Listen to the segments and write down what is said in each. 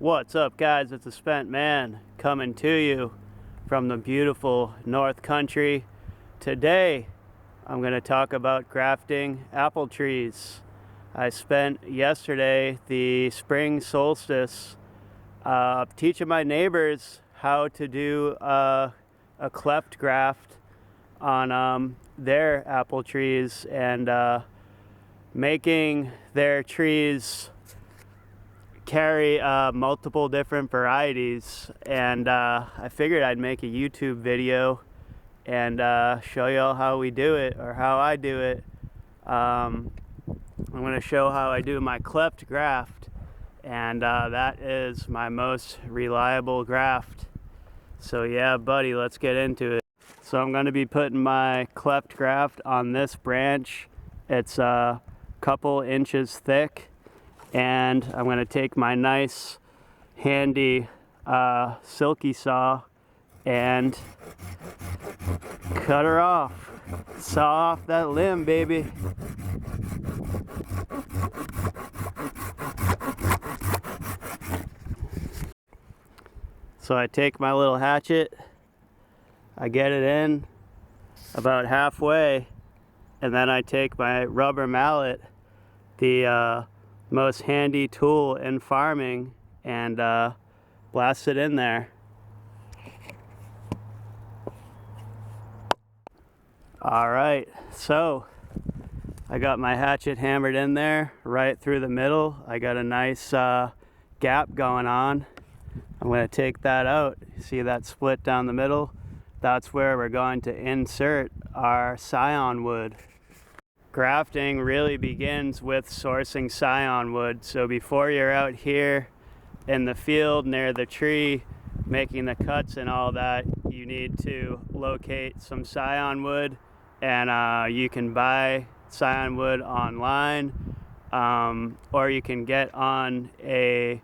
What's up, guys? It's a Spent Man coming to you from the beautiful North Country. Today I'm going to talk about grafting apple trees. I spent yesterday, the spring solstice, teaching my neighbors how to do a cleft graft on their apple trees and making their trees carry multiple different varieties, and I figured I'd make a YouTube video and show y'all how we do it, or how I do it. I'm going to show how I do my cleft graft, and that is my most reliable graft. So yeah, buddy, let's get into it. So I'm going to be putting my cleft graft on this branch. It's a couple inches thick. And I'm going to take my nice handy silky saw and cut her off. Saw off that limb, baby. So I take my little hatchet, I get it in about halfway, and then I take my rubber mallet, the most handy tool in farming, and blast it in there. Alright, so I got my hatchet hammered in there right through the middle. I got a nice gap going on. I'm going to take that out. See that split down the middle? That's where we're going to insert our Scion wood. Grafting really begins with sourcing Scion wood. So before you're out here in the field near the tree making the cuts and all that, you need to locate some Scion wood, and you can buy Scion wood online, or you can get on a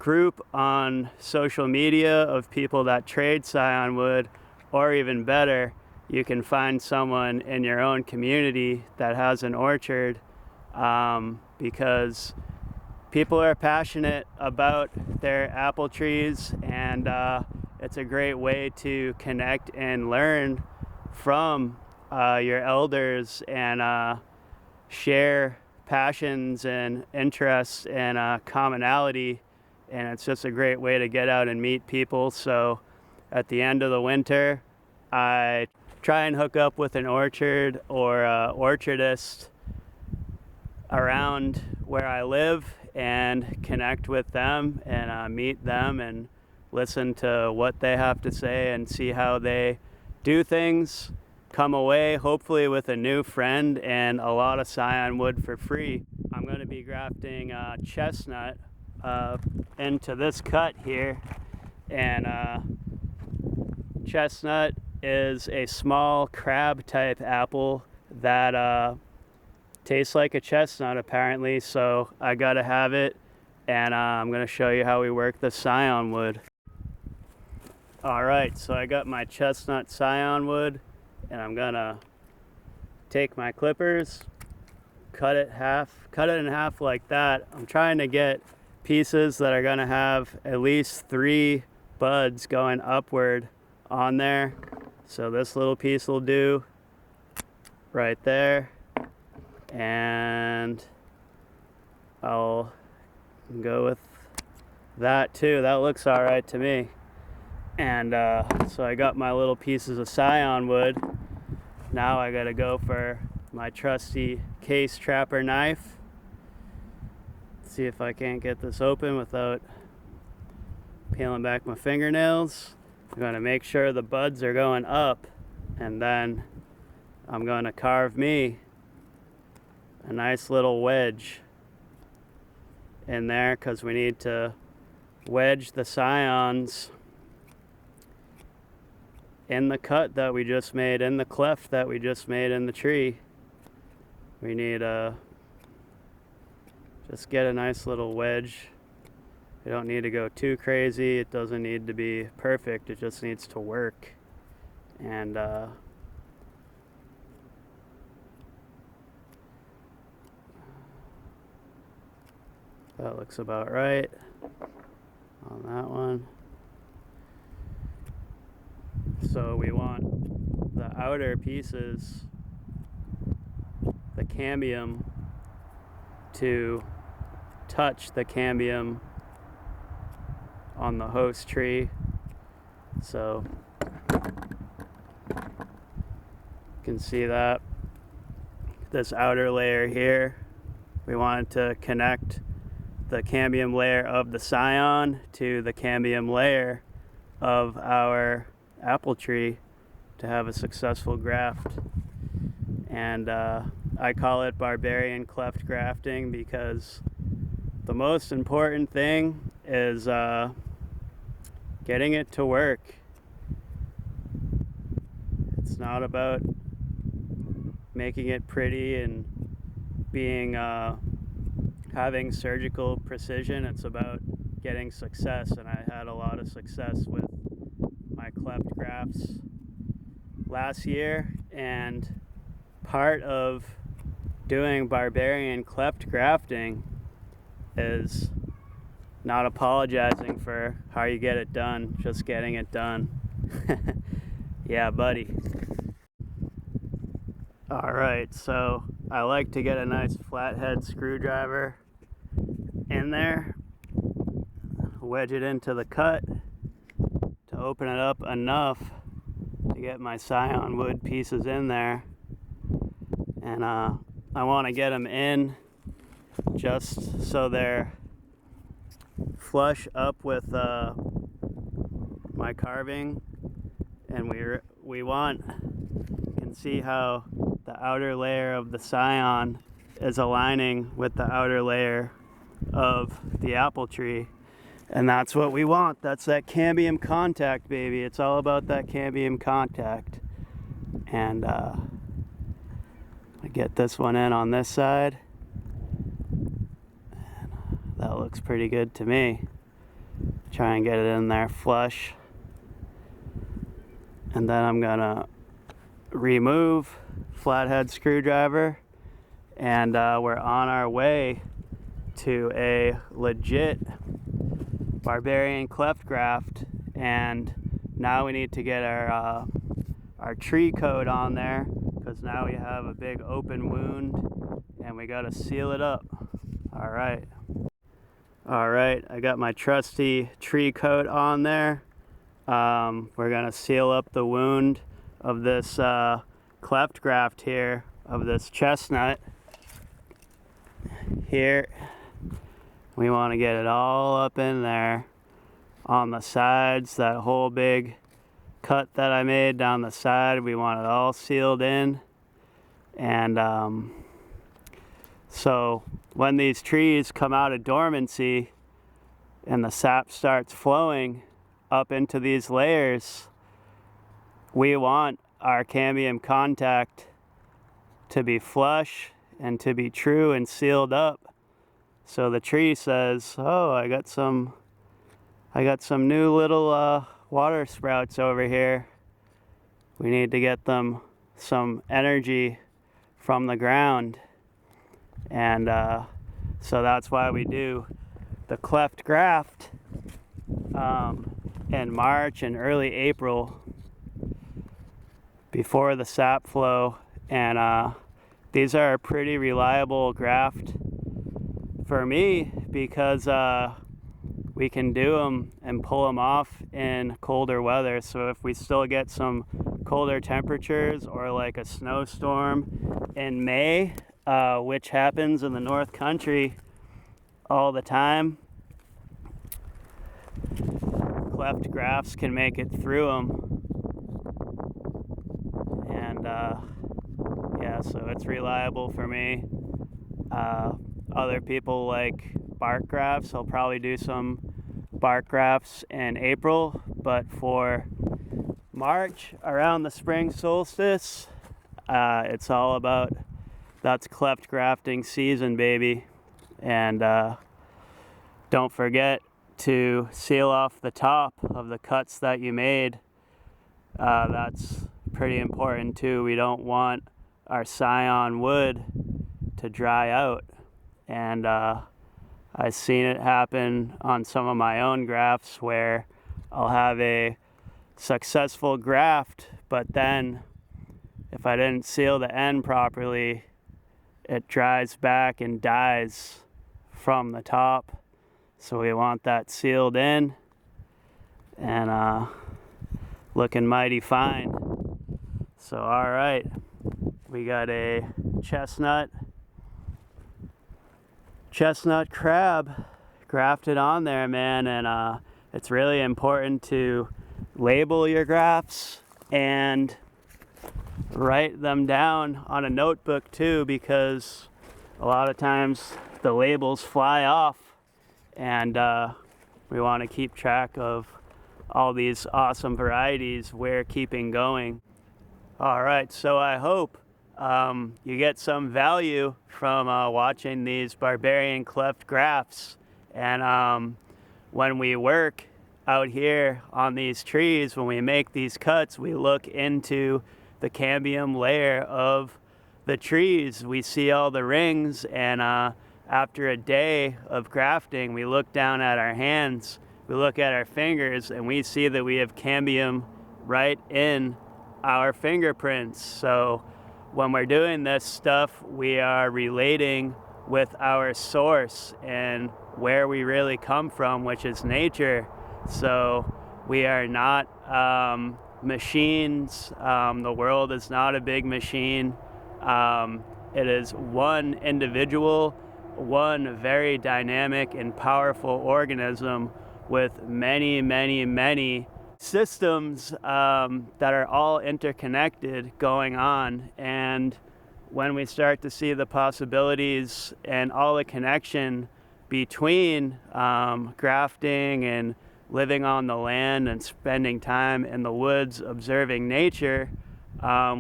group on social media of people that trade Scion wood, or even better, you can find someone in your own community that has an orchard, because people are passionate about their apple trees, and it's a great way to connect and learn from your elders and share passions and interests and commonality, and it's just a great way to get out and meet people. So at the end of the winter, I try and hook up with an orchard or orchardist around where I live and connect with them and meet them and listen to what they have to say and see how they do things. Come away hopefully with a new friend and a lot of Scion wood for free. I'm going to be grafting chestnut into this cut here, and chestnut is a small crab type apple that tastes like a chestnut apparently, so I gotta have it, and I'm gonna show you how we work the Scion wood. Alright, so I got my chestnut Scion wood, and I'm gonna take my clippers, cut it in half like that. I'm trying to get pieces that are gonna have at least 3 buds going upward on there. So this little piece will do right there, and I'll go with that too. That looks all right to me. And so I got my little pieces of Scion wood. Now I gotta go for my trusty case trapper knife. See if I can't get this open without peeling back my fingernails. I'm going to make sure the buds are going up, and then I'm going to carve me a nice little wedge in there, because we need to wedge the Scions in the cut that we just made, in the cleft that we just made in the tree. We need just get a nice little wedge. You don't need to go too crazy. It doesn't need to be perfect. It just needs to work. And that looks about right. So we want the outer pieces, the cambium, to touch the cambium on the host tree. So you can see that this outer layer here, we wanted to connect the cambium layer of the Scion to the cambium layer of our apple tree to have a successful graft. And I call it Barbarian Cleft Grafting because the most important thing is getting it to work. It's not about making it pretty and being having surgical precision. It's about getting success, and I had a lot of success with my cleft grafts last year. And part of doing Barbarian Cleft Grafting is not apologizing for how you get it done, just getting it done. Yeah, buddy. Alright, so I like to get a nice flathead screwdriver in there, wedge it into the cut to open it up enough to get my Scion wood pieces in there. And I want to get them in just so they're flush up with my carving. And we want, you can see how the outer layer of the Scion is aligning with the outer layer of the apple tree. And that's what we want. That's that cambium contact, baby. It's all about that cambium contact. And I get this one in on this side. And that looks pretty good to me. Try and get it in there flush. And then I'm gonna remove flathead screwdriver, and we're on our way to a legit Barbarian Cleft Graft. And now we need to get our tree coat on there, because now we have a big open wound and we got to seal it up. Alright, I got my trusty tree coat on there. We're gonna seal up the wound of this cleft graft here, of this chestnut here. We want to get it all up in there on the sides, that whole big cut that I made down the side. We want it all sealed in. And so when these trees come out of dormancy and the sap starts flowing up into these layers, we want our cambium contact to be flush and to be true and sealed up. So the tree says, oh, I got some new little water sprouts over here. We need to get them some energy from the ground. And so that's why we do the cleft graft in March and early April before the sap flow. And these are a pretty reliable graft for me, because we can do them and pull them off in colder weather. So if we still get some colder temperatures, or like a snowstorm in May, which happens in the North Country all the time, cleft grafts can make it through them. And yeah, so it's reliable for me. Other people like bark grafts. I'll probably do some bark grafts in April, but for March, around the spring solstice, it's all about, that's cleft grafting season, baby. And don't forget to seal off the top of the cuts that you made. That's pretty important too. We don't want our Scion wood to dry out. And I've seen it happen on some of my own grafts where I'll have a successful graft, but then if I didn't seal the end properly, it dries back and dies from the top. So we want that sealed in and looking mighty fine. So all right, we got a chestnut crab grafted on there, man, and it's really important to label your grafts and write them down on a notebook too, because a lot of times the labels fly off, and we want to keep track of all these awesome varieties we're keeping going. All right, so I hope you get some value from watching these Barbarian Cleft Grafts. And when we work out here on these trees, when we make these cuts, we look into the cambium layer of the trees. We see all the rings, and after a day of grafting, we look down at our hands, we look at our fingers, and we see that we have cambium right in our fingerprints. So when we're doing this stuff, we are relating with our source and where we really come from, which is nature. So we are not machines. The world is not a big machine. It is one individual, one very dynamic and powerful organism with many, many, many systems that are all interconnected going on. And when we start to see the possibilities and all the connection between grafting and living on the land and spending time in the woods observing nature,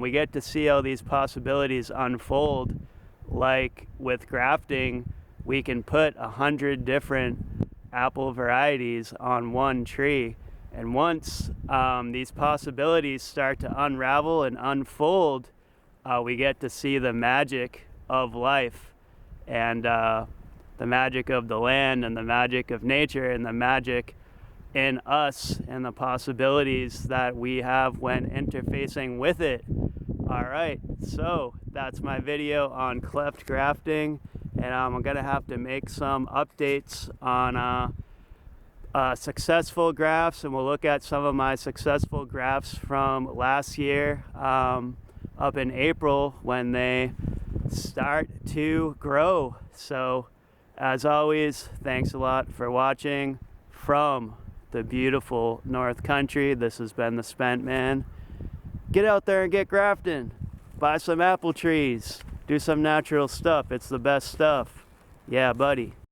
we get to see all these possibilities unfold. Like with grafting, we can put 100 different apple varieties on one tree. And once these possibilities start to unravel and unfold, we get to see the magic of life, and the magic of the land, and the magic of nature, and the magic in us, and the possibilities that we have when interfacing with it. All right, so that's my video on cleft grafting, and I'm gonna have to make some updates on successful grafts, and we'll look at some of my successful grafts from last year up in April when they start to grow. So as always, thanks a lot for watching from the beautiful North Country. This has been the Spent Man. Get out there and get grafting. Buy some apple trees. Do some natural stuff. It's the best stuff. Yeah, buddy.